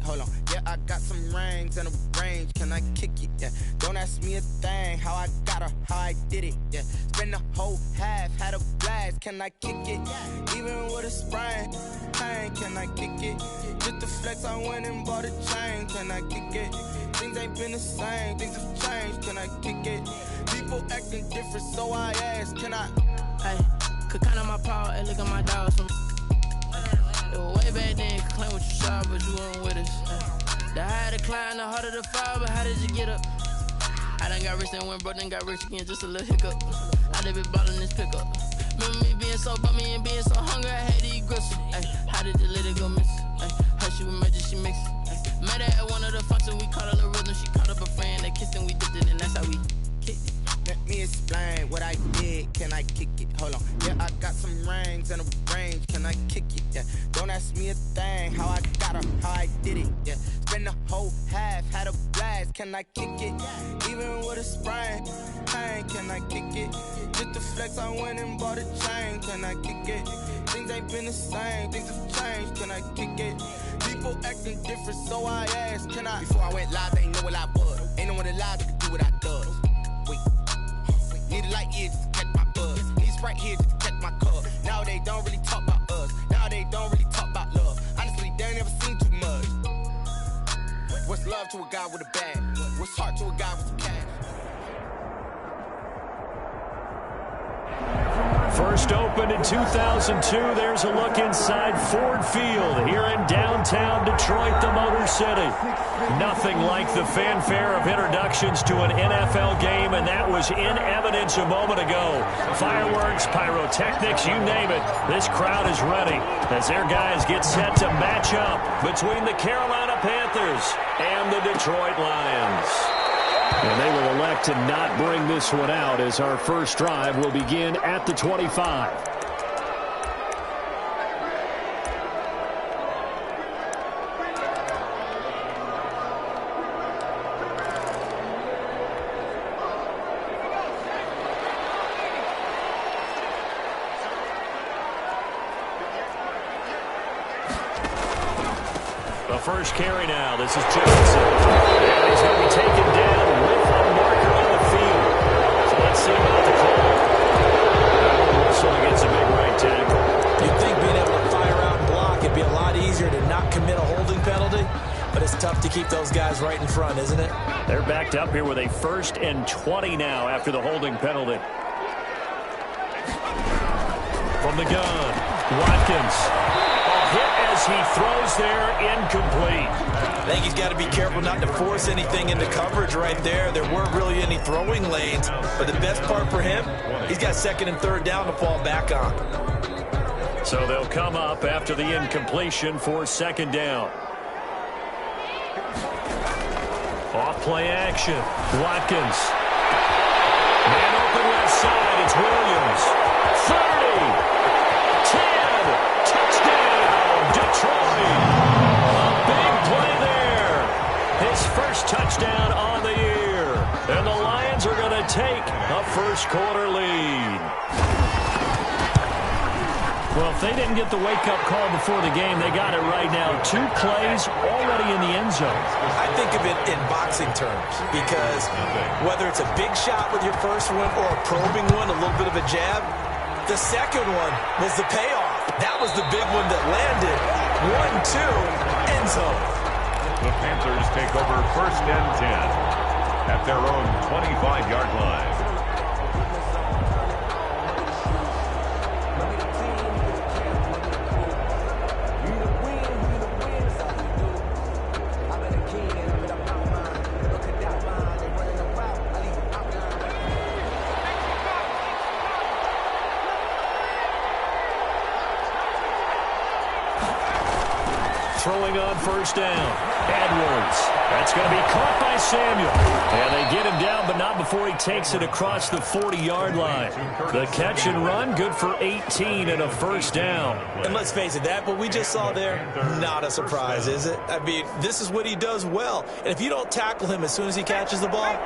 hold on. Yeah, I got some rings and a range, can I kick it? Yeah, don't ask me a thing, how I got her, how I did it. Yeah, spend the whole half, had a blast, can I kick it? Even with a sprain, pain, can I kick it? Just the flex, I went and bought a chain, can I kick it? Things ain't been the same, things have changed, can I kick it? People acting different, so I ask, can I? Hey, could count on my power, and look at my dogs from. It was way back then, could claim what you saw, but you weren't with us. The higher the climb, the harder the fall, but how did you get up? I done got rich and went broke, then got rich again, just a little hiccup. I done been ballin' this pickup. Remember me being so bummy and being so hungry, I had to eat gristle. Ay, how did you let it go miss? Ay, how she was magic, she mixed. Met her at one of the functions, we caught her the rhythm, she caught up a friend, they kissed and we dipped it, and that's how we kicked it. Let me explain what I did, can I kick it? Hold on, yeah, I got some rings and a range, can I kick it? Yeah, don't ask me a thing, how I got her, how I did it. Yeah, spend the whole half, had a blast, can I kick it? Even with a sprain, pain, can I kick it? Just the flex, I went and bought a chain, can I kick it? Things ain't been the same, things have changed, can I kick it? People acting different, so I asked, can I? Before I went live, they ain't know what I was. Ain't no one alive that could do what I does. Wait. Need a light here just to catch my buzz. Need Sprite here just to catch my cup. Now they don't really talk about us. Now they don't really talk about love. Honestly, they ain't never seen too much. What's love to a guy with a bag? What's heart to a guy with some cash? First opened in 2002. There's a look inside Ford Field here in downtown Detroit, the Motor City. Nothing like the fanfare of introductions to an NFL game, and that was in evidence a moment ago. Fireworks, pyrotechnics, you name it. This crowd is ready as their guys get set to match up between the Carolina Panthers and the Detroit Lions. And they will elect to not bring this one out as our first drive will begin at the 25. The first carry now. This is Jefferson. And he's going to be taken down with a marker on the field. So let's see about the call. Whistle against a big right tackle. You'd think being able to fire out and block, it'd be a lot easier to not commit a holding penalty. But it's tough to keep those guys right in front, isn't it? They're backed up here with a 1st and 20 now after the holding penalty. From the gun, Watkins. Hit as he throws there, incomplete. I think he's got to be careful not to force anything into coverage right there. There weren't really any throwing lanes, but the best part for him, he's got 2nd and 3rd down to fall back on. So they'll come up after the incompletion for 2nd down. Off play action. Watkins. Man open left side. It's Williams. 30. 10. Detroit. A big play there. His first touchdown on the year. And the Lions are going to take a first-quarter lead. Well, if they didn't get the wake-up call before the game, they got it right now. 2 plays already in the end zone. I think of it in boxing terms because whether it's a big shot with your first one or a probing one, a little bit of a jab, the second one was the payoff. That was the big one that landed. 1-2, end zone. The Panthers take over 1st and 10 at their own 25-yard line. Throwing on 1st down. Edwards. That's going to be caught by Samuel. And they get him down, but not before he takes it across the 40-yard line. The catch and run, good for 18 and a 1st down. And let's face it, that what we just saw there, not a surprise, is it? I mean, this is what he does well. And if you don't tackle him as soon as he catches the ball,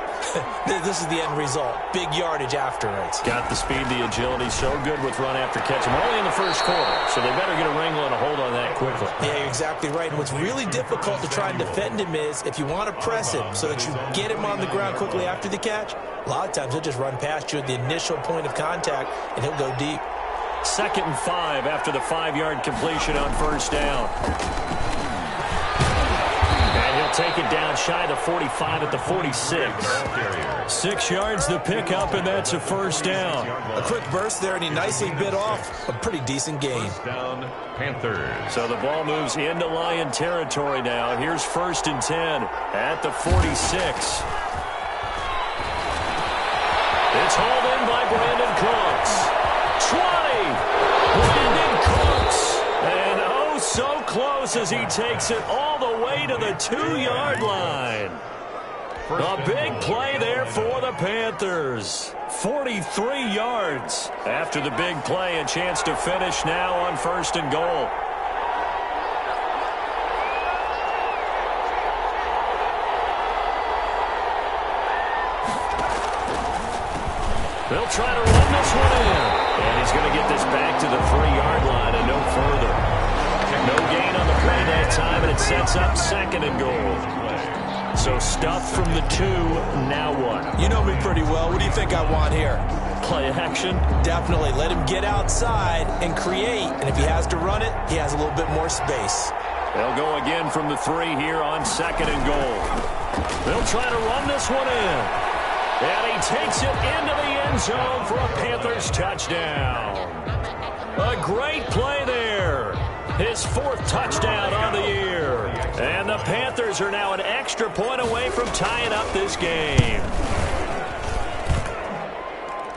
this is the end result. Big yardage afterwards. Got the speed, the agility, so good with run after catch. I'm only in the 1st quarter, so they better get a wrangle and a hold on that quickly. Yeah, you're exactly right. And what's really difficult to try and defend him is if you want to press him so that you get him on the ground quickly after the catch, a lot of times he'll just run past you at the initial point of contact, and he'll go deep. 2nd and 5 after the 5-yard completion on first down. And he'll take it down shy of the 45 at the 46. 6 yards the pickup, and that's a first down. A quick burst there, and he nicely bit off a pretty decent gain. First down, Panthers. So the ball moves into Lion territory now. Here's 1st and 10 at the 46. It's hauled in by Brandon Cooks. 20! Brandon Cooks! And oh, so close as he takes it all the way to the 2-yard line. A big play there for the Panthers. 43 yards. After the big play, a chance to finish now on 1st and goal. They'll try to run this one in. And he's going to get this back to the 3-yard line and no further. No gain on the play that time, and it sets up 2nd and goal. So stuff from the 2, now what? You know me pretty well. What do you think I want here? Play action? Definitely. Let him get outside and create. And if he has to run it, he has a little bit more space. They'll go again from the 3 here on 2nd and goal. They'll try to run this one in. And he takes it into the end zone for a Panthers touchdown. A great play there. His 4th touchdown on the year. And the Panthers are now an extra point away from tying up this game.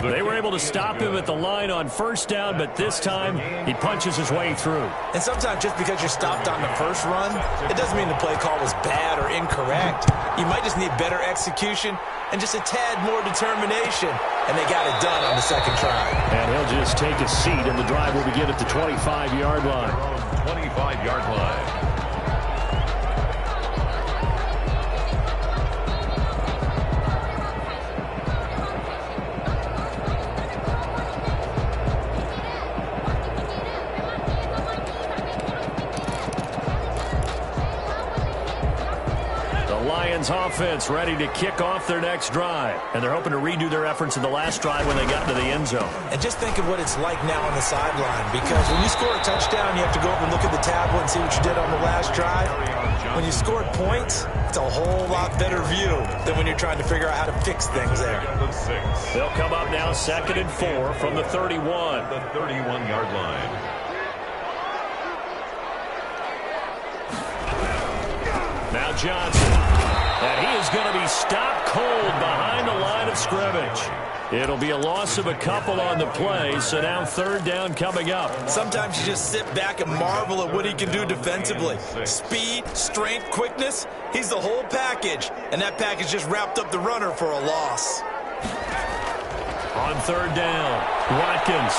They were able to stop him at the line on 1st down, but this time he punches his way through. And sometimes just because you're stopped on the first run, it doesn't mean the play call was bad or incorrect. You might just need better execution and just a tad more determination. And they got it done on the 2nd try. And he'll just take a seat, and the drive will begin at the 25-yard line. 25-yard line. Offense ready to kick off their next drive. And they're hoping to redo their efforts in the last drive when they got into the end zone. And just think of what it's like now on the sideline, because when you score a touchdown, you have to go over and look at the tablet and see what you did on the last drive. When you scored points, it's a whole lot better view than when you're trying to figure out how to fix things there. They'll come up now 2nd and 4 from the 31. The 31-yard line. Now Johnson. And he is going to be stopped cold behind the line of scrimmage. It'll be a loss of a couple on the play, so now 3rd down coming up. Sometimes you just sit back and marvel at what he can do defensively. Speed, strength, quickness, he's the whole package. And that package just wrapped up the runner for a loss. On 3rd down, Watkins.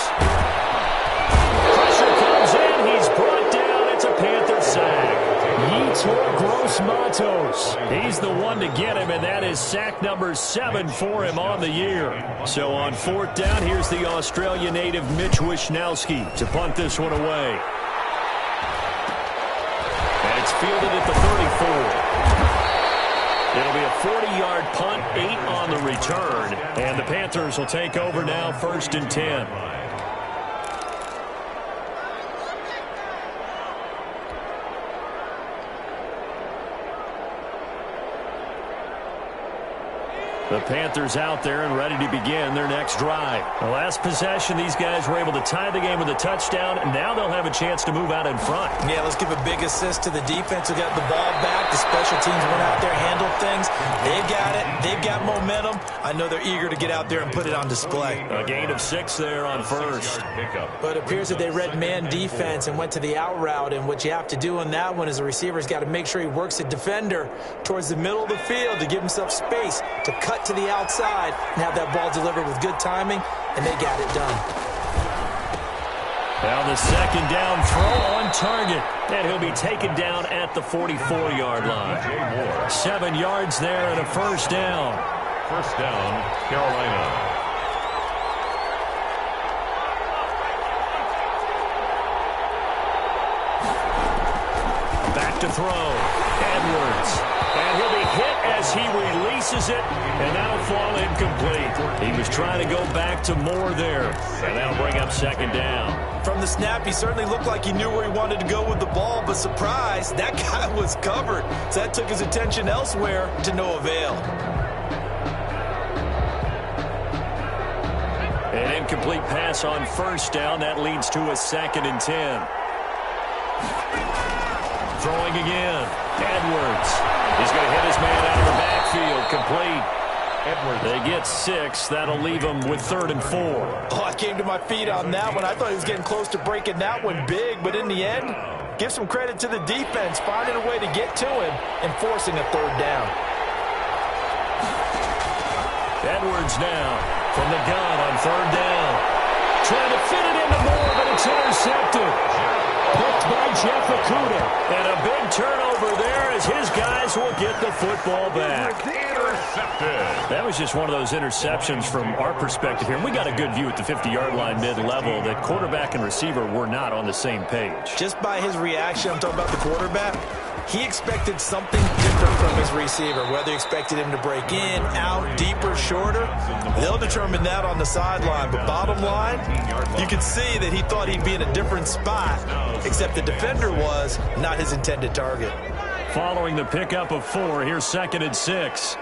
Pressure comes in, he's brought down, it's a Panther sack. Yetur Gross-Matos. He's the one to get him, and that is sack number 7 for him on the year. So on 4th down, here's the Australia native Mitch Wishnowsky to punt this one away. And it's fielded at the 34. It'll be a 40-yard punt, 8 on the return, and the Panthers will take over now 1st and 10. The Panthers out there and ready to begin their next drive. The last possession, these guys were able to tie the game with a touchdown, and now they'll have a chance to move out in front. Yeah, let's give a big assist to the defense who got the ball back. The special teams went out there, handled things. They've got it. They've got momentum. I know they're eager to get out there and put it on display. A gain of 6 there on 1st. But it appears that they read man defense and went to the out route, and what you have to do on that one is the receiver's got to make sure he works the defender towards the middle of the field to give himself space to cut to the outside and have that ball delivered with good timing, and they got it done. Now the 2nd down throw on target, and he'll be taken down at the 44-yard line. 7 yards there and a 1st down. 1st down, Carolina. Back to throw. Edwards. And he'll be hit as he releases it, and that'll fall incomplete. He was trying to go back to Moore there, and that'll bring up second down. From the snap, he certainly looked like he knew where he wanted to go with the ball, but surprise, that guy was covered. So that took his attention elsewhere to no avail. An incomplete pass on first down. That leads to a 2nd and 10. Throwing again. Edwards. He's going to hit his man out of the backfield. Complete. Edwards. They get 6. That'll leave him with 3rd and 4. Oh, I came to my feet on that one. I thought he was getting close to breaking that one big, but in the end, give some credit to the defense, finding a way to get to him and forcing a 3rd down. Edwards now from the gun on 3rd down. Trying to fit it into Moore, but it's intercepted. Picked by Jeff Okudah. And a big turnover there as his guys will get the football back. Intercepted. That was just one of those interceptions from our perspective here. And we got a good view at the 50-yard line mid-level that quarterback and receiver were not on the same page. Just by his reaction, I'm talking about the quarterback, he expected something different from his receiver, whether he expected him to break in, out, deeper, shorter. They'll determine that on the sideline. But bottom line, you could see that he thought he'd be in a different spot, except the defender was not his intended target. Following the pickup of 4, here's 2nd and 6.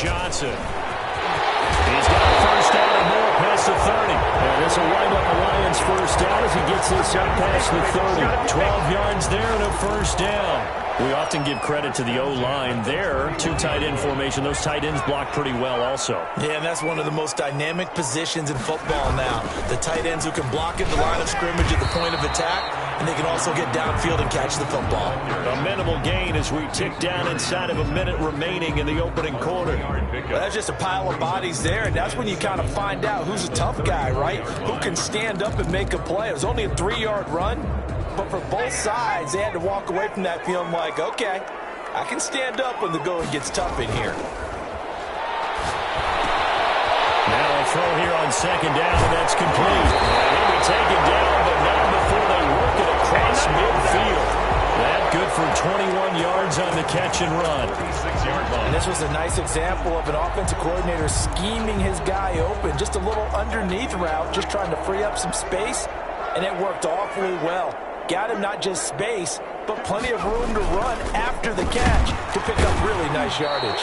Johnson. He's got a first down and more past the 30. And this will wind up the Lions' first down as he gets this up past the 30. 12 yards there and a first down. We often give credit to the O-line there. 2 tight end formation. Those tight ends block pretty well also. Yeah, and that's one of the most dynamic positions in football now. The tight ends who can block at the line of scrimmage at the point of attack, and they can also get downfield and catch the football. A minimal gain as we tick down inside of a minute remaining in the opening quarter. Well, that's just a pile of bodies there, and that's when you kind of find out who's a tough guy, right? Who can stand up and make a play. It was only a 3-yard run, but for both sides, they had to walk away from that feeling like, okay, I can stand up when the going gets tough in here. Now a throw here on 2nd down, and that's complete. He'll be taken down, but not before they work it across midfield. That good for 21 yards on the catch and run. And this was a nice example of an offensive coordinator scheming his guy open. Just a little underneath route, just trying to free up some space, and it worked awfully well. Got him not just space, but plenty of room to run after the catch to pick up really nice yardage.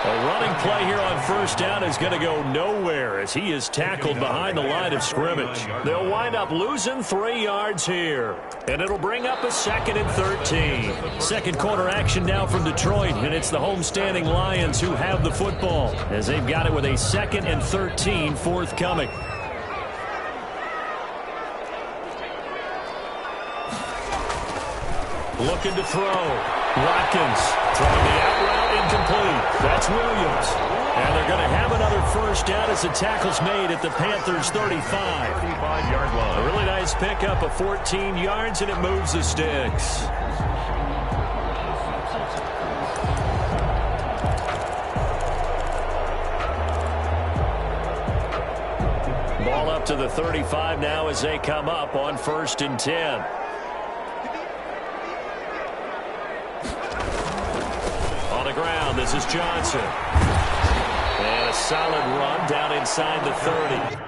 A running play here on first down is going to go nowhere as he is tackled behind the line of scrimmage. They'll wind up losing 3 yards here, and it'll bring up a 2nd and 13. Second quarter action now from Detroit, and it's the homestanding Lions who have the football as they've got it with a 2nd and 13 forthcoming. Looking to throw. Watkins throwing the out route incomplete. That's Williams. And they're going to have another first down as the tackle's made at the Panthers' 35. 35-yard line. A really nice pickup of 14 yards, and it moves the sticks. Ball up to the 35 now as they come up on 1st and 10. Ground. This is Johnson. And a solid run down inside the 30.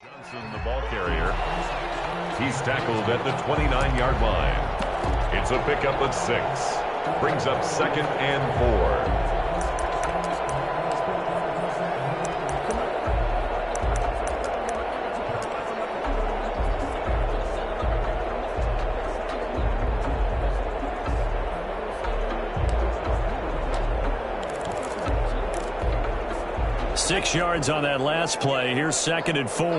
Johnson, the ball carrier. He's tackled at the 29-yard line. It's a pickup of 6. Brings up 2nd and 4. 6 yards on that last play. Here's 2nd and 4.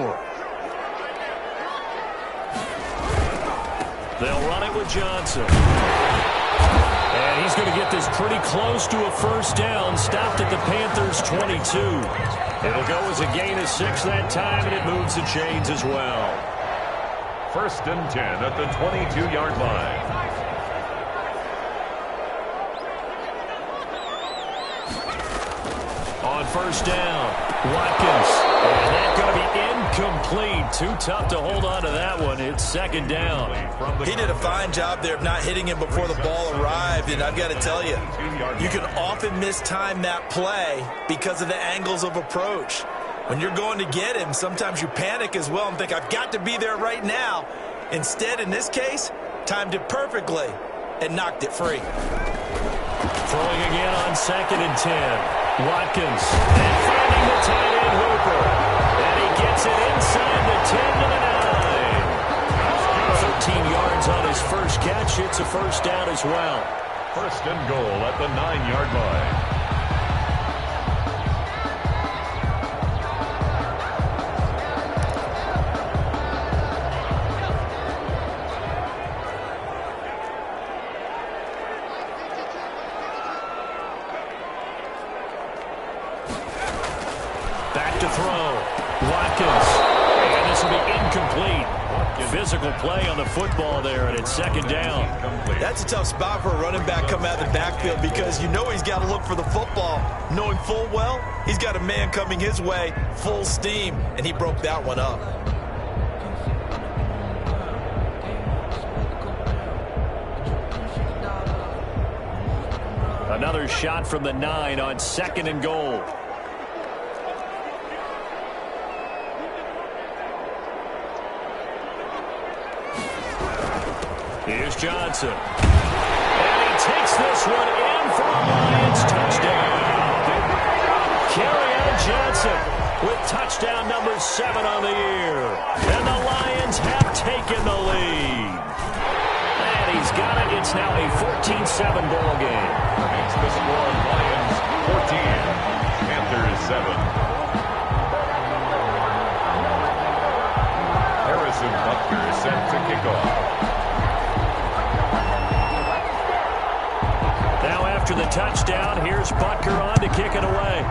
They'll run it with Johnson. And he's going to get this pretty close to a first down. Stopped at the Panthers' 22. It'll go as a gain of 6 that time, and it moves the chains as well. 1st and 10 at the 22-yard line. On first down, Watkins. And that's going to be incomplete. Too tough to hold on to that one. It's 2nd down. He did a fine job there of not hitting him before the ball arrived. And I've got to tell you, you can often mistime that play because of the angles of approach. When you're going to get him, sometimes you panic as well and think, I've got to be there right now. Instead, in this case, timed it perfectly and knocked it free. Throwing again on 2nd and 10. Watkins, and finding the tight end Hooper. And he gets it inside the 10 to the 9. 13 yards on his first catch. It's a first down as well. 1st and goal at the 9-yard line. Physical play on the football there, and it's 2nd down. That's a tough spot for a running back coming out of the backfield because you know he's got to look for the football, knowing full well he's got a man coming his way, full steam, and he broke that one up. Another shot from the 9 on 2nd and goal. Here's Johnson. And he takes this one in for a Lions touchdown. Kerryon Johnson with touchdown number 7 on the year. And the Lions have taken the lead. And he's got it. It's now a 14-7 ball game. Makes the score Lions 14, Panthers 7. Harrison Butker set to kick off. Now after the touchdown, here's Butker on to kick it away.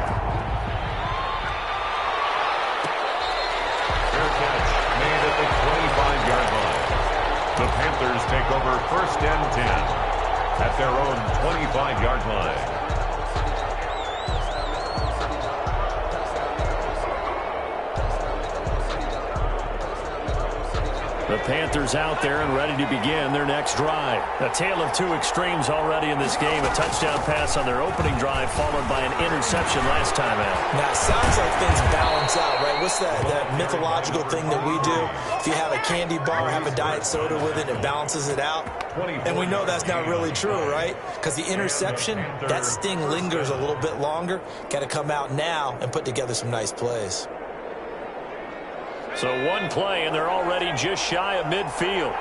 Fair catch made at the 25-yard line. The Panthers take over 1st and 10 at their own 25-yard line. The Panthers out there and ready to begin their next drive. A tale of 2 extremes already in this game. A touchdown pass on their opening drive followed by an interception last time out. Now, it sounds like things balance out, right? What's that mythological thing that we do? If you have a candy bar, have a diet soda with it, it balances it out. And we know that's not really true, right? Because the interception, that sting lingers a little bit longer. Got to come out now and put together some nice plays. So 1 play, and they're already just shy of midfield.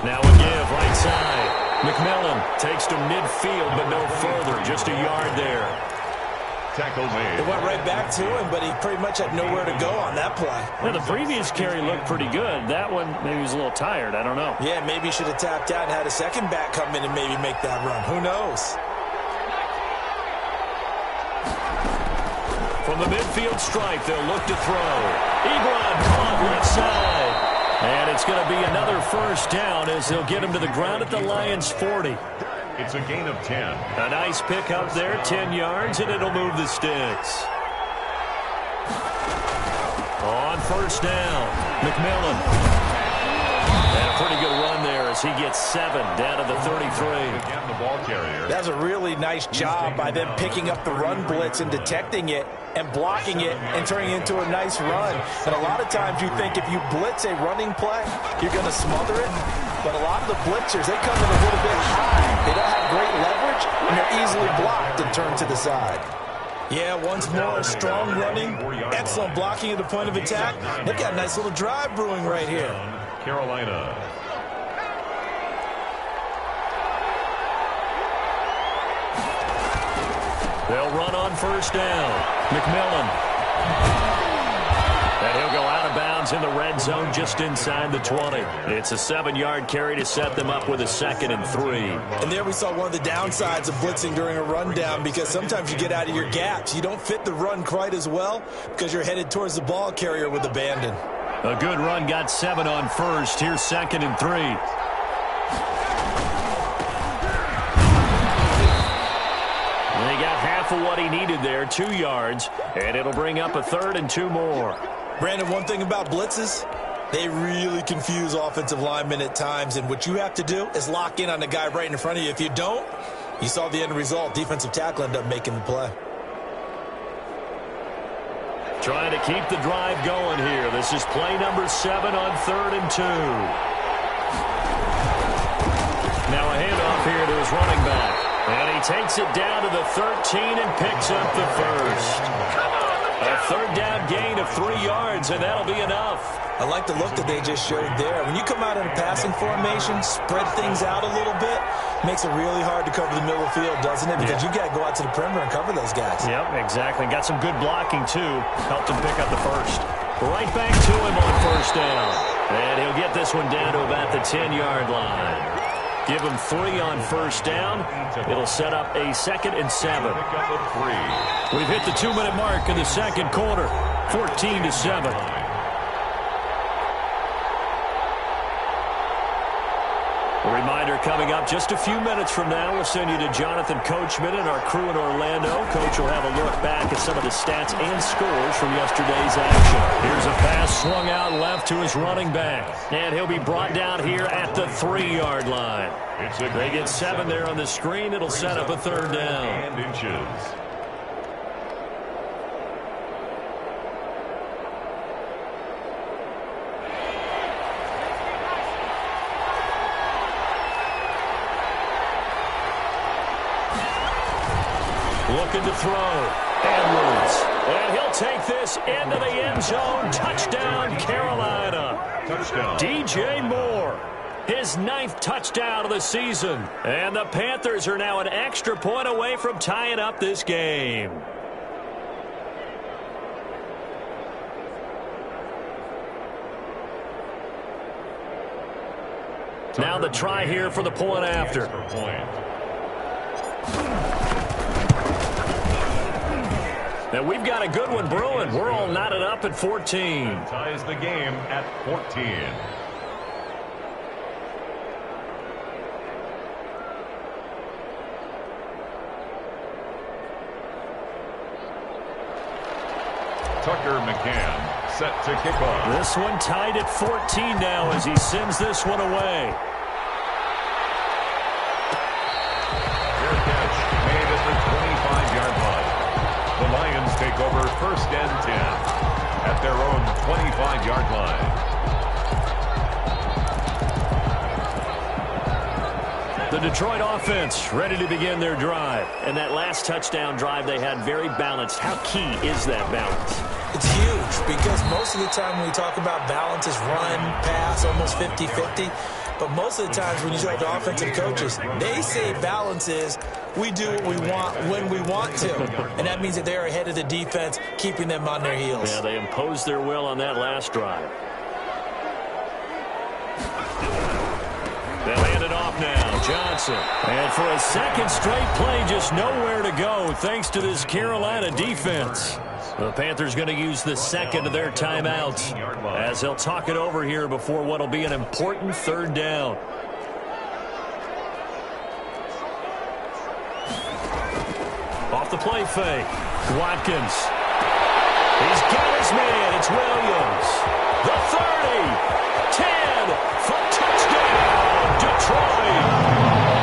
Now a give, right side. McMillan takes to midfield, but no further. Just a yard there. Tackle made. It went right back to him, but he pretty much had nowhere to go on that play. Well, the previous carry looked pretty good. That one, maybe he was a little tired. I don't know. Yeah, maybe he should have tapped out and had a second back come in and maybe make that run. Who knows? From the midfield stripe, they'll look to throw. Ebron on left side. And it's going to be another first down as they'll get him to the ground at the Lions' 40. It's a gain of 10. A nice pick up there, 10 yards, and it'll move the sticks. On first down, McMillan. And pretty good run there as he gets 7 down to the 33. Again, the ball carrier. That's a really nice job by them picking up the run blitz and detecting it and blocking it and turning it into a nice run. And a lot of times you think if you blitz a running play, you're going to smother it. But a lot of the blitzers, they come in a little bit high. They don't have great leverage, and they're easily blocked and turned to the side. Yeah, once more, strong running, excellent blocking at the point of attack. They've got a nice little drive brewing right here. Carolina. They'll run on first down. McMillan. And he'll go out of bounds in the red zone just inside the 20. It's a 7-yard carry to set them up with a 2nd and 3. And there we saw one of the downsides of blitzing during a rundown, because sometimes you get out of your gaps. You don't fit the run quite as well because you're headed towards the ball carrier with abandon. A good run got 7 on first. Here's 2nd and 3. And he got half of what he needed there, 2 yards, and it'll bring up a 3rd and 2 more. Brandon, one thing about blitzes, they really confuse offensive linemen at times, and what you have to do is lock in on the guy right in front of you. If you don't, you saw the end result. Defensive tackle ended up making the play. Trying to keep the drive going here. This is play number 7 on 3rd and 2. Now a handoff here to his running back. And he takes it down to the 13 and picks up the first. A 3rd down gain of 3 yards, and that'll be enough. I like the look that they just showed there. When you come out in a passing formation, spread things out a little bit, makes it really hard to cover the middle of the field, doesn't it? Because you got to go out to the perimeter and cover those guys. Yep, exactly. Got some good blocking, too. Helped him pick up the first. Right back to him on first down. And he'll get this one down to about the 10-yard line. Give him 3 on first down. It'll set up a 2nd and 7. We've hit the 2-minute mark in the second quarter. 14-7. A reminder coming up just a few minutes from now. We'll send you to Jonathan Coachman and our crew in Orlando. Coach will have a look back at some of the stats and scores from yesterday's action. Here's a pass swung out left to his running back. And he'll be brought down here at the 3-yard line. They get 7 there on the screen. It'll set up a 3rd down. And inches. Looking to throw. Edwards. And he'll take this into the end zone. Touchdown, Carolina. Touchdown. DJ Moore. His 9th touchdown of the season. And the Panthers are now an extra point away from tying up this game. Now the try here for the point after. Now we've got a good one brewing. We're all knotted up at 14. Ties the game at 14. Tucker McCann set to kick off. This one tied at 14 now as he sends this one away. Fair catch made at the 25-yard line. The Lions take over 1st and 10 at their own 25-yard line. The Detroit offense ready to begin their drive. And that last touchdown drive they had very balanced. How key is that balance? It's huge because most of the time when we talk about balance is run, pass, almost 50-50. But most of the times when you talk to offensive coaches, they say balance is we do what we want when we want to. And that means that they're ahead of the defense, keeping them on their heels. Yeah, they imposed their will on that last drive. They'll hand it off now. Johnson. And for a 2nd straight play, just nowhere to go thanks to this Carolina defense. The Panthers going to use the 2nd of their timeouts as they'll talk it over here before what will be an important 3rd down. Off the play fake. Watkins. He's got his man. It's Williams. The 30. 10 for touchdown. Detroit.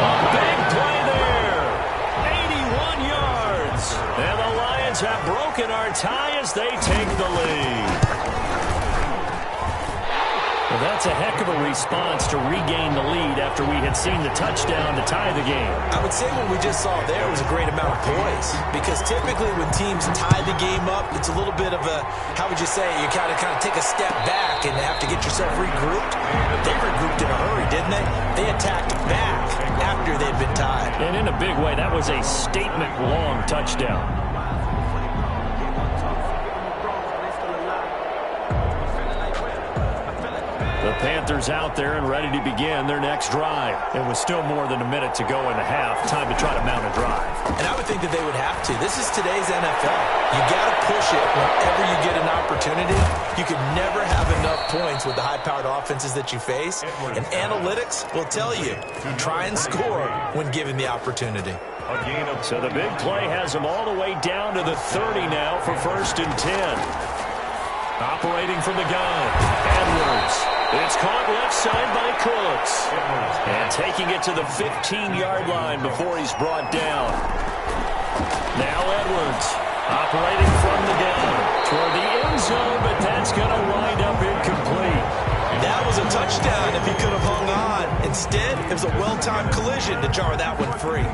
A big play there. 81 yards. And the Lions have broken our tie as they take the lead. Well, that's a heck of a response to regain the lead after we had seen the touchdown to tie the game. I would say what we just saw there was a great amount of poise, because typically when teams tie the game up, it's a little bit of a, how would you say, you kind of take a step back and have to get yourself regrouped. They regrouped in a hurry, didn't they? They attacked back after they'd been tied. And in a big way, that was a statement-long touchdown. The Panthers out there and ready to begin their next drive. It was still more than a minute to go in the half. Time to try to mount a drive. And I would think that they would have to. This is today's NFL. You got to push it whenever you get an opportunity. You could never have enough points with the high-powered offenses that you face. And analytics will tell you, try and score when given the opportunity. So the big play has them all the way down to the 30 now for 1st and 10. Operating from the gun, Edwards. It's caught left side by Cooks. And taking it to the 15-yard line before he's brought down. Now Edwards operating from the gun toward the end zone, but that's going to wind up incomplete. That was a touchdown if he could have hung on. Instead, it was a well-timed collision to jar that one free.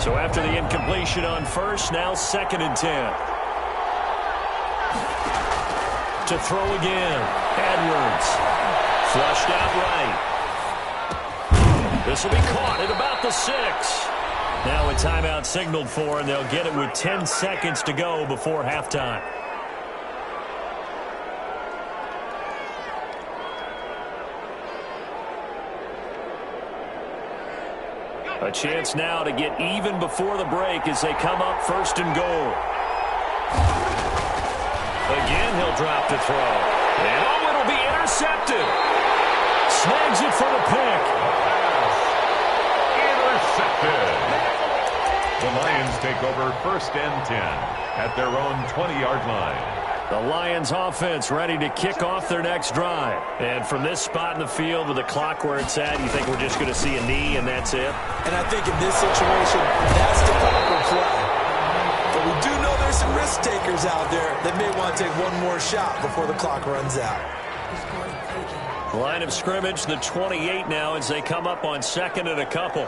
So after the incompletion on first, now 2nd and 10. To throw again. Edwards. Flushed out right. This will be caught at about the 6. Now a timeout signaled for, and they'll get it with 10 seconds to go before halftime. A chance now to get even before the break as they come up 1st and goal. Again, he'll drop to throw. And oh, it'll be intercepted. Snags it for the pick. Intercepted. The Lions take over 1st and 10 at their own 20-yard line. The Lions offense ready to kick off their next drive. And from this spot in the field with the clock where it's at, you think we're just going to see a knee and that's it? And I think in this situation, that's the proper play. But we do know there's some risk takers out there that may want to take one more shot before the clock runs out. Line of scrimmage, the 28 now as they come up on 2nd and a couple.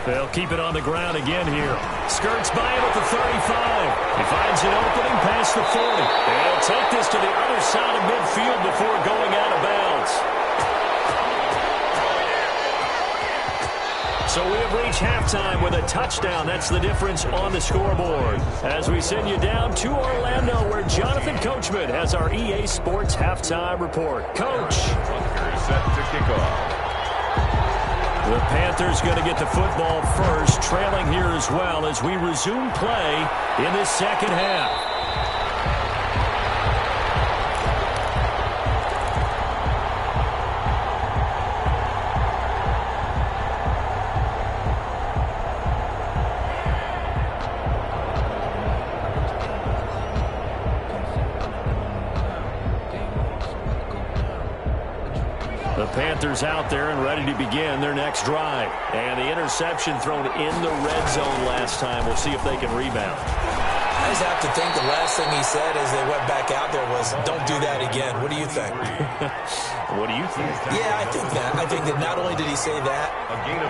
They'll keep it on the ground again here. Skirts by him at the 35. He finds an opening past the 40. And he'll take this to the other side of midfield before going out of bounds. So we have reached halftime with a touchdown. That's the difference on the scoreboard. As we send you down to Orlando, where Jonathan Coachman has our EA Sports halftime report. Coach. Set to kick off. The Panthers going to get the football first, trailing here as well as we resume play in this 2nd half. The Panthers out there and ready to begin their next drive. And the interception thrown in the red zone last time. We'll see if they can rebound. I just have to think the last thing he said as they went back out there was, don't do that again. What do you think? What do you think? Yeah, I think that. I think that not only did he say that,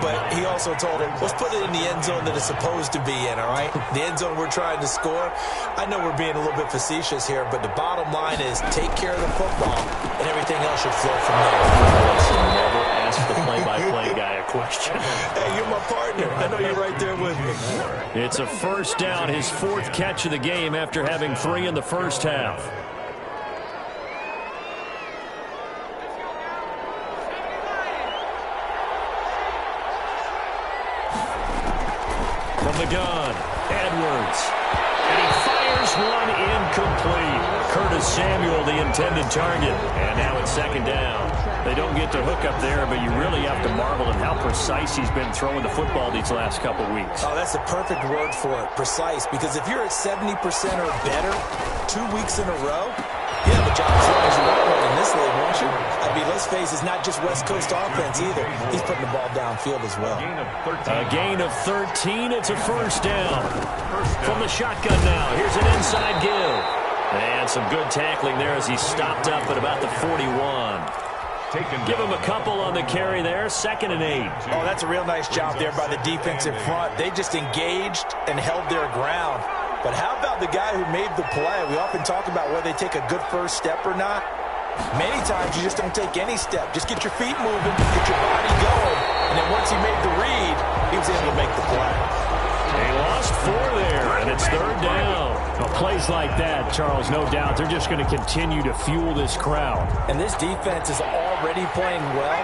but he also told him, let's put it in the end zone that it's supposed to be in, all right? The end zone we're trying to score. I know we're being a little bit facetious here, but the bottom line is take care of the football, and everything else should flow from there. Never ask the play-by-play guy a question. Hey, you're my partner. I know you're right there with me. It's a 1st down, his 4th catch of the game after having 3 in the 1st half. From the gun, Edwards. And he fires one incomplete. Curtis Samuel, the intended target. And now it's second down. They don't get the hook up there, but you really have to marvel at how precise he's been throwing the football these last couple weeks. Oh, that's a perfect word for it, precise. Because if you're at 70% or better 2 weeks in a row, you have a job as long as you want one in this league, won't you? I mean, let's face it, it's not just West Coast offense either. He's putting the ball downfield as well. A gain of 13. It's a first down. From the shotgun now. Here's an inside give. And some good tackling there as he stopped up at about the 41. Give him a couple on the carry there. 2nd and 8. Oh, that's a real nice job there by the defensive front. They just engaged and held their ground. But how about the guy who made the play? We often talk about whether they take a good first step or not. Many times you just don't take any step. Just get your feet moving, get your body going. And then once he made the read, he was able to make the play. They lost 4 there, and it's 3rd down. Well, plays like that, Charles, no doubt, they're just going to continue to fuel this crowd. And this defense is already playing well,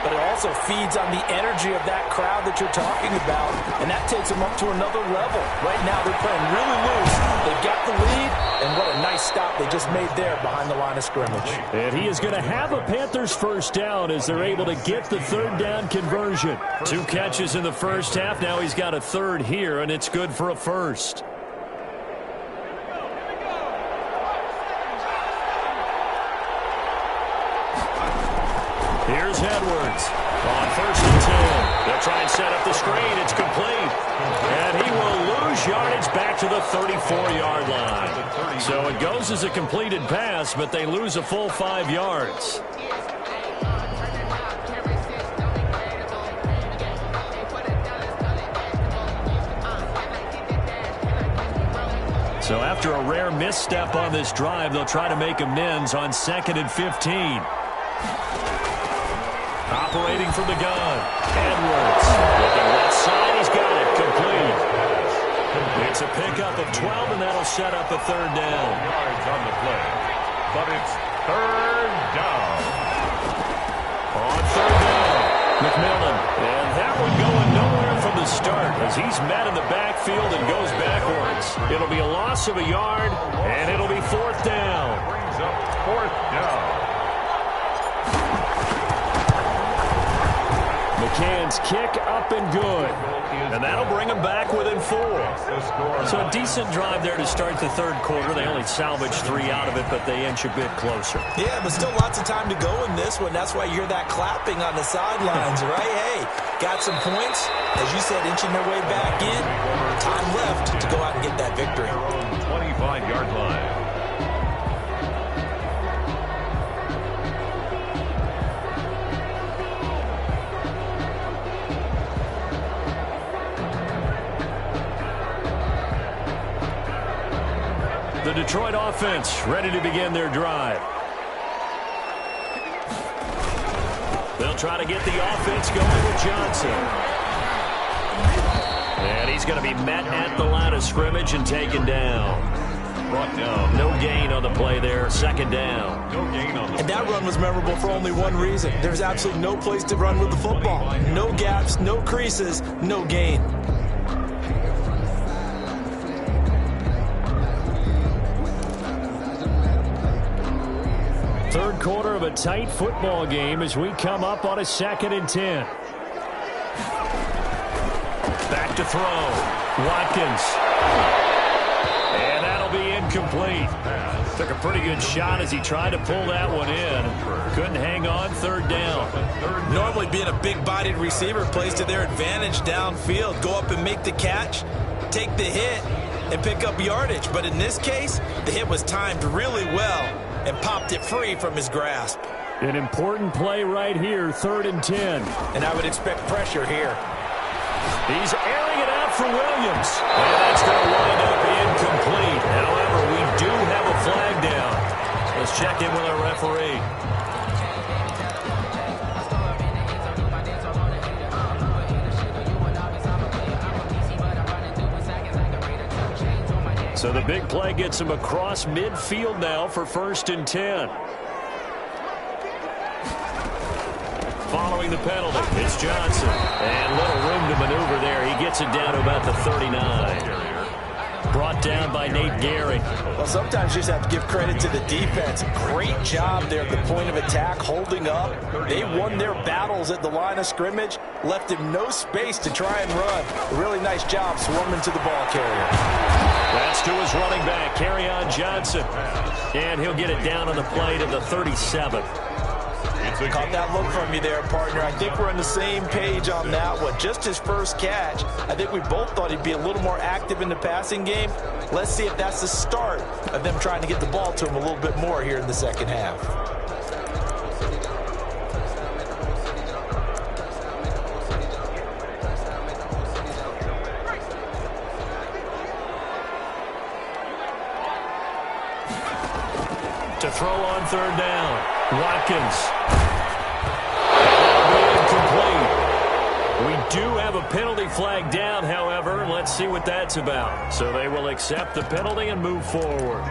but it also feeds on the energy of that crowd that you're talking about, and that takes them up to another level. Right now, they're playing really loose. They've got the lead, and what a nice stop they just made there behind the line of scrimmage. And he is going to have a Panthers first down as they're able to get the 3rd down conversion. 2 catches in the first half. Now he's got a 3rd here, and it's good for a first. Here's Edwards on 1st and 10. They'll try and set up the screen. It's complete. And he will lose yardage back to the 34-yard line. So it goes as a completed pass, but they lose a full 5 yards. So after a rare misstep on this drive, they'll try to make amends on 2nd and 15. Operating from the gun. Edwards. Looking left side. He's got it. Complete. It's a pickup of 12, and that'll set up a 3rd down. Yards on the play, but it's 3rd down. On 3rd down, McMillan. And that one going nowhere from the start as he's met in the backfield and goes backwards. It'll be a loss of a yard, and it'll be 4th down. Brings up 4th down. McCann's kick up and good. And that'll bring them back within 4. So a decent drive there to start the 3rd quarter. They only salvaged 3 out of it, but they inch a bit closer. Yeah, but still lots of time to go in this one. That's why you hear that clapping on the sidelines, right? Hey, got some points. As you said, inching their way back in. Time left to go out and get that victory. 25-yard line. The Detroit offense ready to begin their drive. They'll try to get the offense going with Johnson. And he's going to be met at the line of scrimmage and taken down. Brought down. No gain on the play there. 2nd down. No gain on the And that run was memorable for only one reason. There's absolutely no place to run with the football. No gaps, no creases, no gain. Third quarter of a tight football game as we come up on a 2nd and 10. Back to throw. Watkins. And that'll be incomplete. Took a pretty good shot as he tried to pull that one in. Couldn't hang on. 3rd down. Normally being a big-bodied receiver plays to their advantage downfield. Go up and make the catch, take the hit, and pick up yardage. But in this case, the hit was timed really well and popped it free from his grasp. An important play right here, 3rd and 10. And I would expect pressure here. He's airing it out for Williams. And that's going to wind up incomplete. However, we do have a flag down. Let's check in with our referee. So the big play gets him across midfield now for 1st and 10. Following the penalty, it's Johnson. And little room to maneuver there. He gets it down to about the 39. Brought down by Nate Gehrig. Well, sometimes you just have to give credit to the defense. Great job there at the point of attack, holding up. They won their battles at the line of scrimmage, left him no space to try and run. A really nice job swarming to the ball carrier. That's to his running back, Kerryon Johnson. And he'll get it down on the play to the 37. Caught that look from you there, partner. I think we're on the same page on that one. Just his first catch. I think we both thought he'd be a little more active in the passing game. Let's see if that's the start of them trying to get the ball to him a little bit more here in the second half. To throw on third down, Watkins. We do have a penalty flag down, however. Let's see what that's about. So they will accept the penalty and move forward.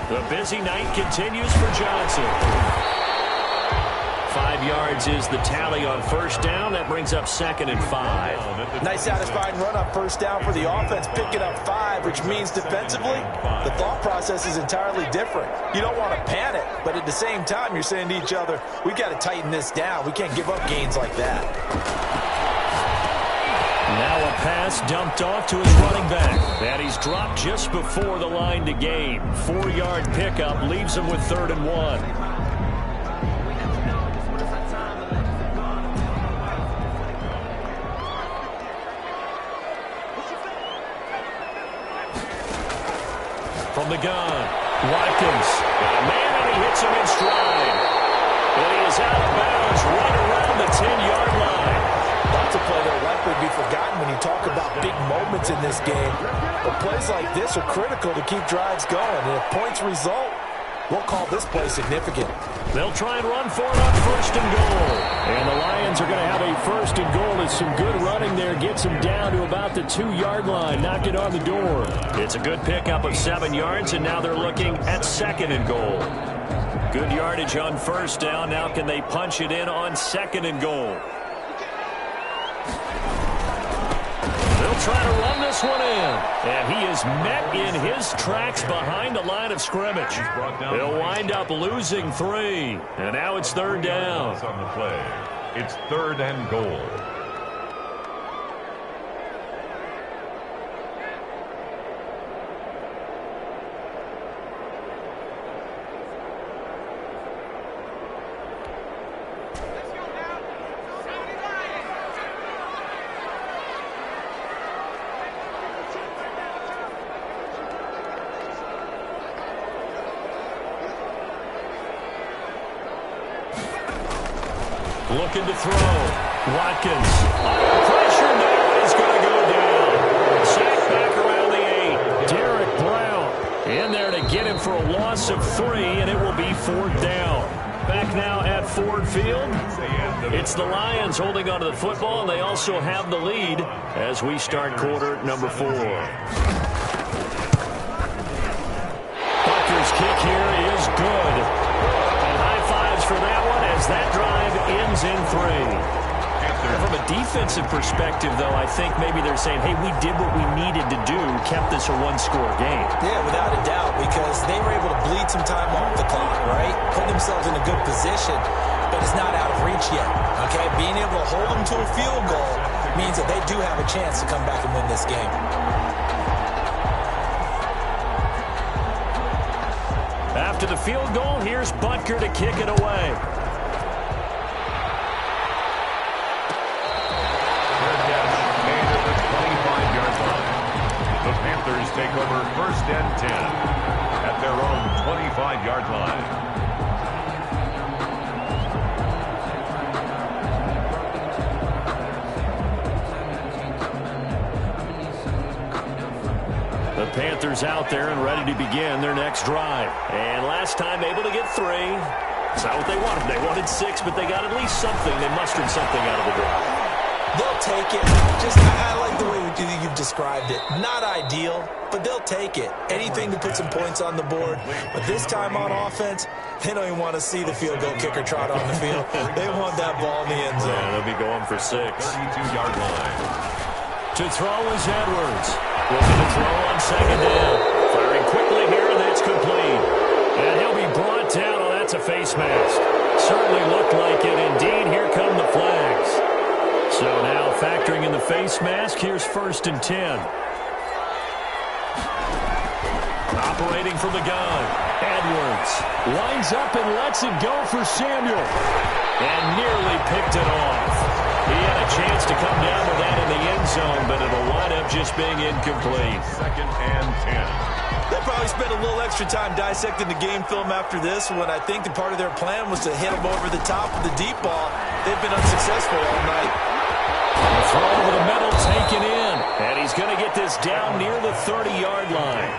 The busy night continues for Johnson. 5 yards is the tally on first down. That brings up 2nd and 5. Nice satisfying run up first down for the offense, picking up 5, which means defensively, the thought process is entirely different. You don't want to panic, but at the same time, you're saying to each other, we've got to tighten this down. We can't give up gains like that. Now a pass dumped off to his running back. And he's dropped just before the line to gain. 4-yard pickup leaves him with 3rd and 1. From the gun, Watkins. Got a man, and he hits him in stride. And he is out of bounds right around the 10-yard line. That's a play that will likely be forgotten when you talk about big moments in this game. But plays like this are critical to keep drives going. And if points result, we'll call this play significant. They'll try and run for it on 1st and goal. And the Lions are going to have a 1st and goal. It's some good running there. Gets him down to about the 2-yard line. Knocked it on the door. It's a good pickup of 7 yards, and now they're looking at 2nd and goal. Good yardage on first down. Now can they punch it in on 2nd and goal? They'll try to run this one in. And he is met in his tracks behind the line of scrimmage. He'll wind up losing 3. And now it's 3rd down. On the play. It's 3rd and goal. Looking to throw. Watkins. Under pressure now. He's going to go down. Sacked back around the 8. Derek Brown in there to get him for a loss of 3, and it will be 4th down. Back now at Ford Field. It's the Lions holding onto the football, and they also have the lead as we start quarter number 4. Butker's kick here is good. And high fives for that one as that drive ends in 3. From a defensive perspective, though, I think maybe they're saying, hey, we did what we needed to do, kept this a 1-score game. Yeah, without a doubt, because they were able to bleed some time off the clock, right? Put themselves in a good position, but it's not out of reach yet, okay? Being able to hold them to a field goal means that they do have a chance to come back and win this game. After the field goal, here's Butker to kick it away. The Panthers take over 1st and 10 at their own 25-yard line. The Panthers out there and ready to begin their next drive. And last time able to get 3. It's not what they wanted. They wanted 6, but they got at least something. They mustered something out of the drive. They'll take it. I like the way we you've described it. Not ideal, but they'll take it. Anything to put some points on the board. But this time on offense, they don't even want to see the field goal kicker trot on the field. They want that ball in the end zone. Yeah, they'll be going for 6. 32-yard line. To throw is Edwards. Looking to throw on second down. Firing quickly here, and that's complete. And he'll be brought down. Oh, that's a face mask. Certainly looked like it. Indeed, here come the flags. So now factoring in the face mask, here's 1st and 10. Operating from the gun. Edwards lines up and lets it go for Samuel. And nearly picked it off. He had a chance to come down with that in the end zone, but it'll wind up just being incomplete. 2nd and 10. They'll probably spend a little extra time dissecting the game film after this when I think the part of their plan was to hit them over the top with the deep ball. They've been unsuccessful all night. The throw over the middle taken in. And he's going to get this down near the 30-yard line.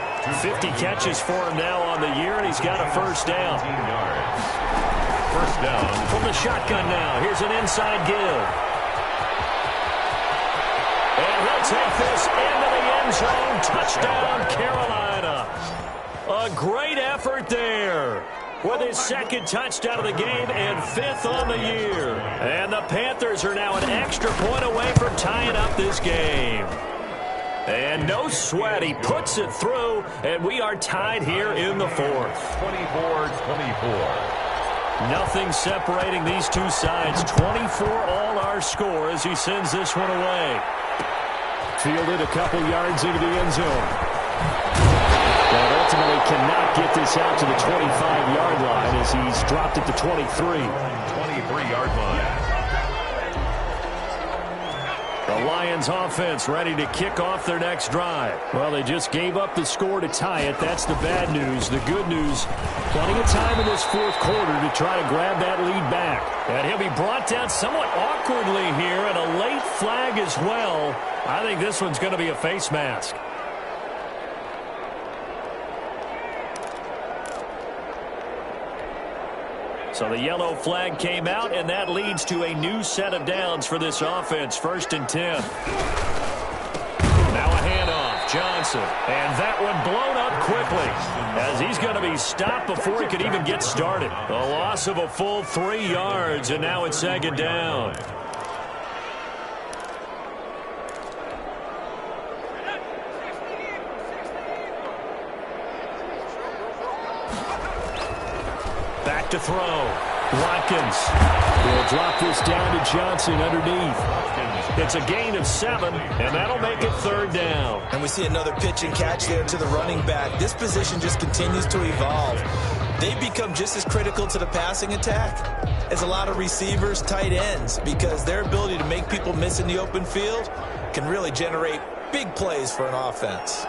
50 catches for him now on the year, and he's got a first down. 15 yards. First down. From the shotgun now, here's an inside give. And he'll take this into the end zone. Touchdown, Carolina. A great effort there. With his 2nd touchdown of the game and 5th on the year. And the Panthers are now an extra point away from tying up this game. And no sweat, he puts it through, and we are tied here in the 4th. 24-24. Nothing separating these two sides. 24 all our score as he sends this one away. Fielded a couple yards into the end zone. But ultimately cannot get this out to the 25-yard line as he's dropped it to 23. 23-yard line. The Lions offense ready to kick off their next drive. Well, they just gave up the score to tie it. That's the bad news. The good news, plenty of time in this 4th quarter to try to grab that lead back. And he'll be brought down somewhat awkwardly here, and a late flag as well. I think this one's going to be a face mask. So the yellow flag came out, and that leads to a new set of downs for this offense. 1st and 10. Now a handoff. Johnson. And that one blown up quickly as he's going to be stopped before he could even get started. A loss of a full 3 yards, and now it's 2nd down. Back to throw. Watkins will drop this down to Johnson underneath. It's a gain of 7, and that'll make it 3rd down. And we see another pitch and catch there to the running back. This position just continues to evolve. They've become just as critical to the passing attack as a lot of receivers, tight ends, because their ability to make people miss in the open field can really generate big plays for an offense.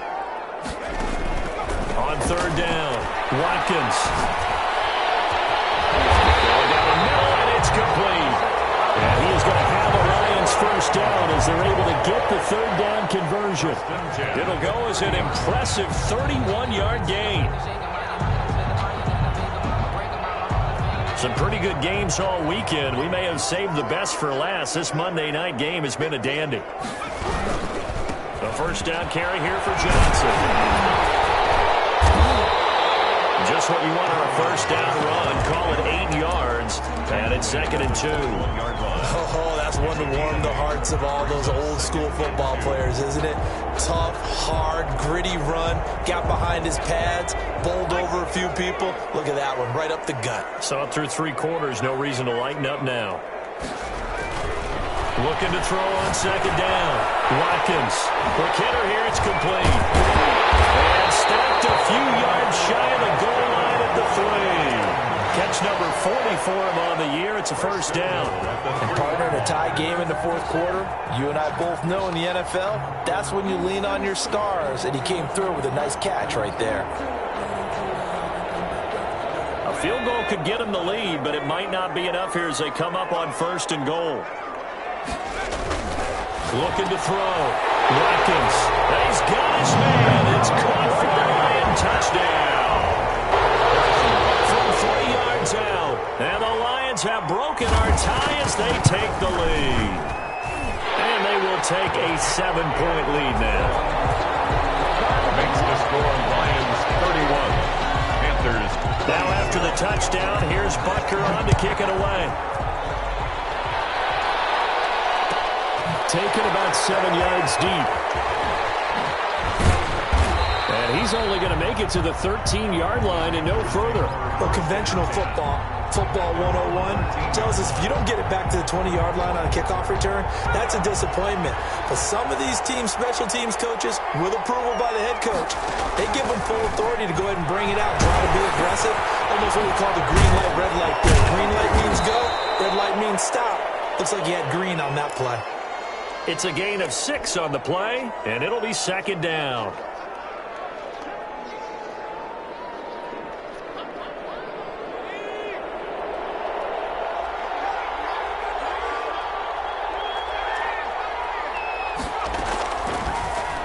On 3rd down, Watkins. Complete. And he is going to have the Lions first down as they're able to get the 3rd down conversion. It'll go as an impressive 31-yard gain. Some pretty good games all weekend. We may have saved the best for last. This Monday night game has been a dandy. The first down carry here for Johnson. Just what you want on a first down run. Call it 8 yards. And it's 2nd and 2. Oh, that's one to warm the hearts of all those old school football players, isn't it? Tough, hard, gritty run. Got behind his pads. Bowled over a few people. Look at that one, right up the gut. Saw it through 3 quarters. No reason to lighten up now. Looking to throw on 2nd down. Watkins. Quick hitter here. It's complete. And stopped a few yards shy of the goal line at the 3. Catch number 40 for him on the year. It's a first down. And partner, in a tie game in the 4th quarter, you and I both know in the NFL, that's when you lean on your stars. And he came through with a nice catch right there. A field goal could get him the lead, but it might not be enough here as they come up on 1st and goal. Looking to throw. Watkins. He's got his man. It's caught for the Lion touchdown. From 3 yards out. And the Lions have broken our tie as they take the lead. And And they will take a 7-point lead now. Makes the score Lions 31. Panthers. Now after the touchdown, here's Butker on to kick it away. Taken about 7 yards deep. And he's only going to make it to the 13-yard line and no further. Well, conventional football 101, tells us if you don't get it back to the 20-yard line on a kickoff return, that's a disappointment. But some of these teams, special teams coaches, with approval by the head coach, they give them full authority to go ahead and bring it out, try to be aggressive. Almost what we call the green light, red light there. Green light means go, red light means stop. Looks like he had green on that play. It's a gain of 6 on the play, and it'll be second down.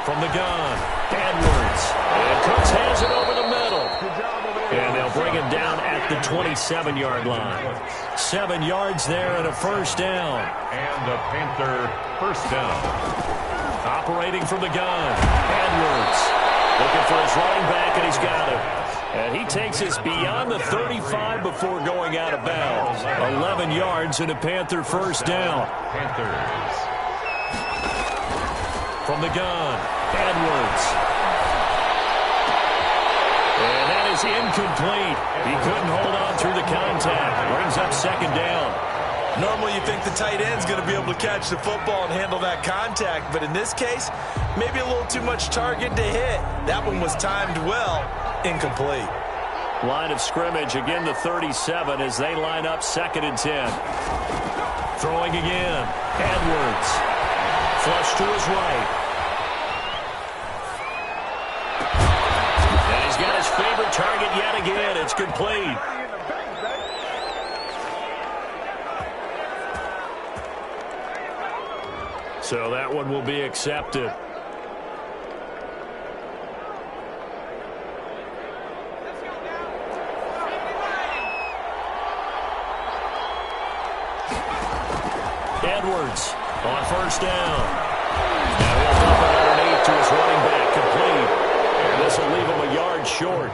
From the gun, Edwards. And Cooks has it over the middle. And they'll bring him down at the 27-yard line. 7 yards there and a first down. And a Panther first down. Operating from the gun, Edwards. Looking for his running back, and he's got it. And he takes us beyond the 35 before going out of bounds. 11 yards and a Panther first down. Panthers. From the gun, Edwards. And that is incomplete. He couldn't hold on through the contact. Brings up second down. Normally you think the tight end's going to be able to catch the football and handle that contact, but in this case, maybe a little too much target to hit. That one was timed well, incomplete. Line of scrimmage, again the 37 as they line up 2nd and 10. Throwing again, Edwards. Flush to his right. And he's got his favorite target yet again. It's complete. So that one will be accepted. Edwards on first down. Now he'll dump it underneath to his running back, complete. And this will leave him a yard short.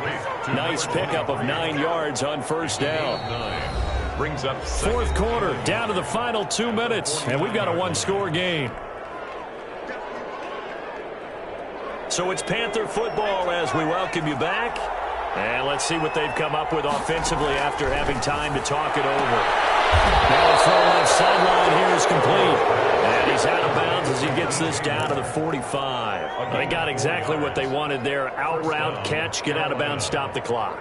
Nice pickup of 9 yards on first down. Brings up fourth quarter, down to the final 2 minutes, and we've got a one-score game. So it's Panther football as we welcome you back. And let's see what they've come up with offensively after having time to talk it over. Now the throw left sideline here is complete. And he's out of bounds as he gets this down to the 45. They got exactly what they wanted there. Out route, catch, get out of bounds, stop the clock.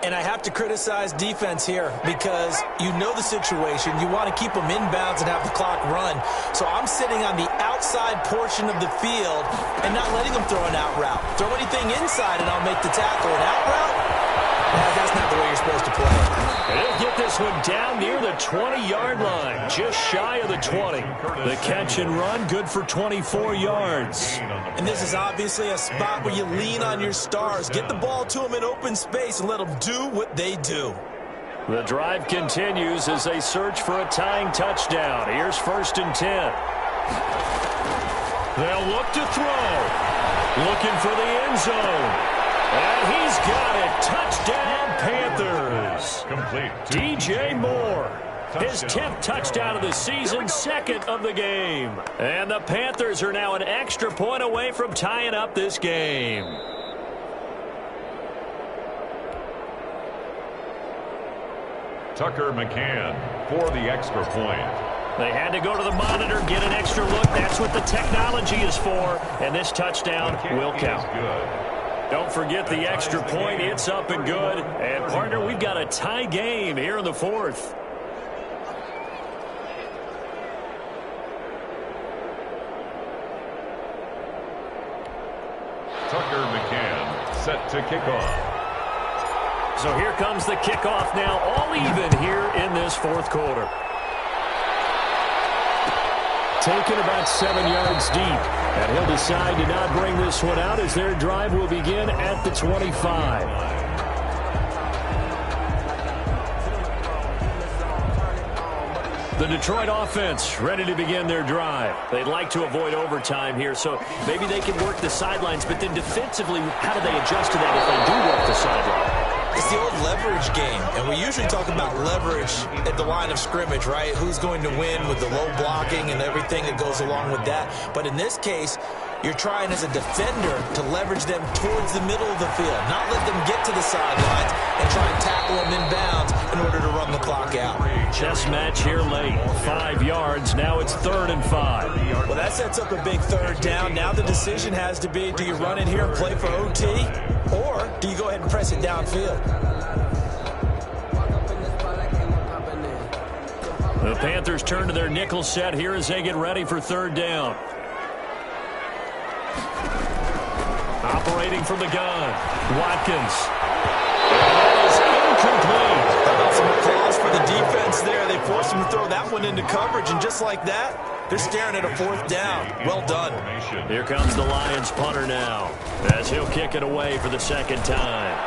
And I have to criticize defense here because you know the situation. You want to keep them inbounds and have the clock run. So I'm sitting on the outside portion of the field and not letting them throw an out route. Throw anything inside and I'll make the tackle. An out route? That's not the way you're supposed to play. And he'll get this one down near the 20-yard line, just shy of the 20. The catch and run, good for 24 yards. And this is obviously a spot where you lean on your stars. Get the ball to them in open space and let them do what they do. The drive continues as they search for a tying touchdown. Here's 1st and 10. They'll look to throw. Looking for the end zone. And he's got it. Touchdown, Panthers. complete. DJ Moore. His 10th touchdown of the season, 2nd of the game. And the Panthers are now an extra point away from tying up this game. Tucker McCann for the extra point. They had to go to the monitor, get an extra look. That's what the technology is for. And this touchdown will count. Good. Don't forget the extra point. It's up and good. And, partner, we've got a tie game here in the 4th. Tucker McCann set to kick off. So here comes the kickoff now, all even here in this 4th quarter. Taken about 7 yards deep. And he'll decide to not bring this one out as their drive will begin at the 25. The Detroit offense ready to begin their drive. They'd like to avoid overtime here, so maybe they can work the sidelines, but then defensively, how do they adjust to that if they do work the sideline? It's the old leverage game, and we usually talk about leverage at the line of scrimmage, right? Who's going to win with the low blocking and everything that goes along with that. But in this case, you're trying as a defender to leverage them towards the middle of the field, not let them get to the sidelines and try and tackle them inbounds in order to run the clock out. Chess match here late. 5 yards. Now it's 3rd and 5. Well, that sets up a big 3rd down. Now the decision has to be, do you run in here and play for OT, or do you go ahead and press it downfield? The Panthers turn to their nickel set here as they get ready for 3rd down. Operating from the gun, Watkins. That is incomplete. Some applause for the defense there. They forced him to throw that one into coverage, and just like that, they're staring at a 4th down. Well done. Here comes the Lions punter now, as he'll kick it away for the 2nd time.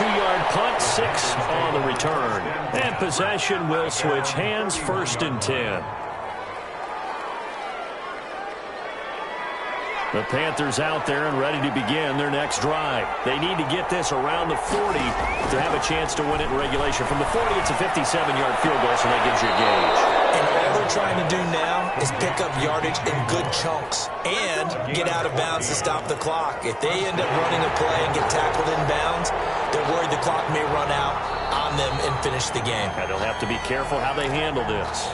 Yard punt, 6 on the return. And possession will switch hands, 1st and 10. The Panthers out there and ready to begin their next drive. They need to get this around the 40 to have a chance to win it in regulation. From the 40, it's a 57-yard field goal, so that gives you a gauge. And all they're trying to do now is pick up yardage in good chunks and get out of bounds to stop the clock. If they end up running a play and get tackled in bounds, they're worried the clock may run out on them and finish the game. And they'll have to be careful how they handle this.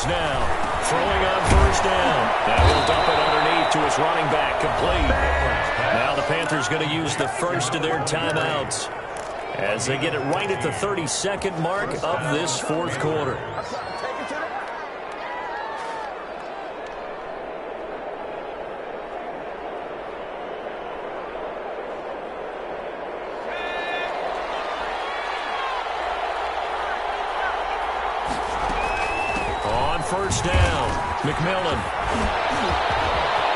Now throwing on 1st down. That will dump it underneath to his running back, complete. Now the Panthers going to use the first of their timeouts as they get it right at the 32nd mark of this 4th quarter. On 1st down, McMillan.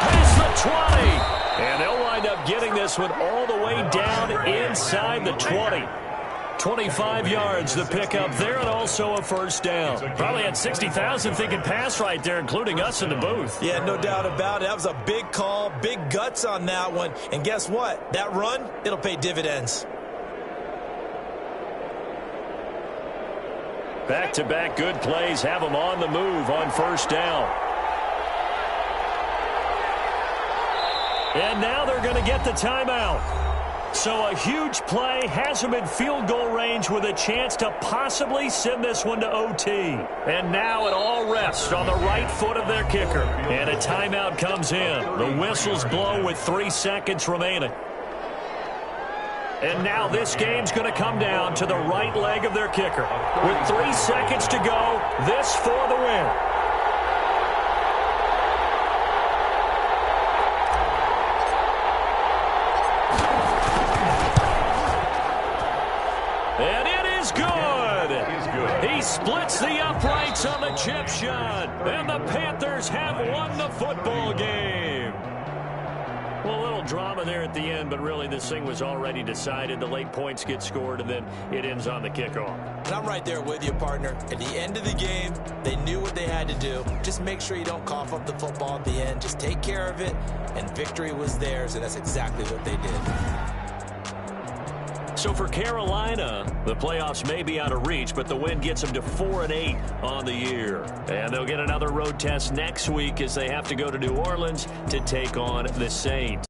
Past the 20. And they'll wind up getting this one all the way down inside the 20. 25 yards the pickup there, and also a 1st down. Probably had 60,000 thinking pass right there, including us in the booth. Yeah, no doubt about it. That was a big call, big guts on that one. And guess what? That run, it'll pay dividends. Back-to-back good plays have them on the move on 1st down. And now they're going to get the timeout. So a huge play has them in field goal range with a chance to possibly send this one to OT. And now it all rests on the right foot of their kicker. And a timeout comes in. The whistles blow with 3 seconds remaining. And now this game's going to come down to the right leg of their kicker. With 3 seconds to go, this for the win. And it is good. He splits the uprights on the chip shot. And the Panthers have won the football game. Well, a little drama there at the end, but really this thing was already decided. The late points get scored, and then it ends on the kickoff. And I'm right there with you, partner. At the end of the game, they knew what they had to do. Just make sure you don't cough up the football at the end. Just take care of it, and victory was theirs, and that's exactly what they did. So for Carolina, the playoffs may be out of reach, but the win gets them to 4-8 on the year. And they'll get another road test next week as they have to go to New Orleans to take on the Saints.